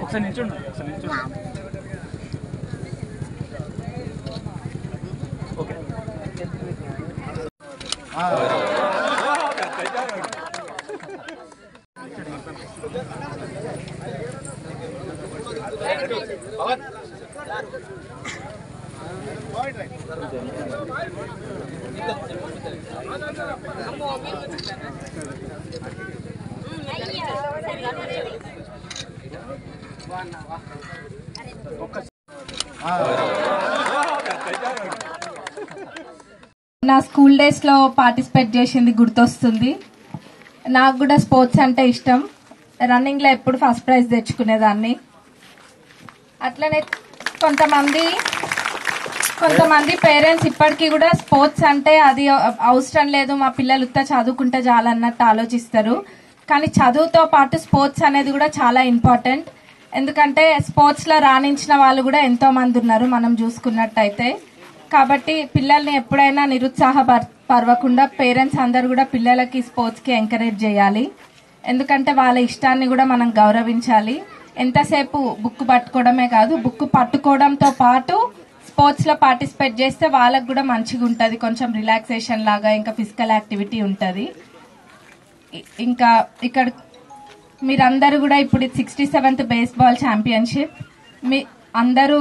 ఒకసారి నిల్చోండి. ఓకే. నా school days లో పార్టిసిపేట్ చేసింది గుర్తొస్తుంది. నాకు కూడా స్పోర్ట్స్ అంటే ఇష్టం. రన్నింగ్ లో ఎప్పుడు ఫస్ట్ ప్రైజ్ తెచ్చుకునేదాన్ని. అట్లనే కొంతమంది పేరెంట్స్ ఇప్పటికీ కూడా స్పోర్ట్స్ అంటే అది అవసరం లేదు, మా పిల్లలు ఉత్త చదువుకుంటే చాలన్నట్టు ఆలోచిస్తారు. కానీ చదువుతో పాటు స్పోర్ట్స్ అనేది కూడా చాలా ఇంపార్టెంట్. ఎందుకంటే స్పోర్ట్స్ లో రాణించిన వాళ్ళు కూడా ఎంతో మంది ఉన్నారు మనం చూసుకున్నట్టయితే. కాబట్టి పిల్లల్ని ఎప్పుడైనా నిరుత్సాహపరవకుండా పేరెంట్స్ అందరు కూడా పిల్లలకి స్పోర్ట్స్ కి ఎంకరేజ్ చేయాలి. ఎందుకంటే వాళ్ళ ఇష్టాన్ని కూడా మనం గౌరవించాలి. ఎంతసేపు బుక్ పట్టుకోవడమే కాదు, బుక్ పట్టుకోవడంతో పాటు స్పోర్ట్స్ లో పార్టిసిపేట్ చేస్తే వాళ్ళకు కూడా మంచిగా ఉంటది, కొంచెం రిలాక్సేషన్ లాగా, ఇంకా ఫిజికల్ యాక్టివిటీ ఉంటది. ఇంకా ఇక్కడ మీరందరూ కూడా ఇప్పుడు 67th బేస్బాల్ ఛాంపియన్షిప్, మీ అందరూ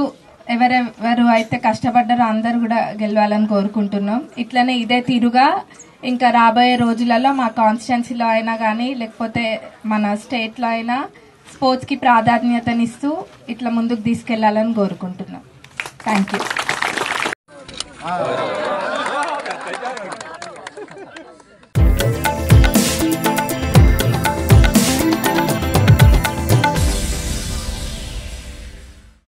ఎవరెవరు అయితే కష్టపడ్డారో అందరూ కూడా గెలవాలని కోరుకుంటున్నాం. ఇట్లనే ఇదే తీరుగా ఇంకా రాబోయే రోజులలో మా కాన్స్టిట్యున్సీలో అయినా కానీ లేకపోతే మన స్టేట్ లో అయినా స్పోర్ట్స్ కి ప్రాధాన్యతనిస్తూ ఇట్లా ముందుకు తీసుకెళ్లాలని కోరుకుంటున్నాం. Thank you.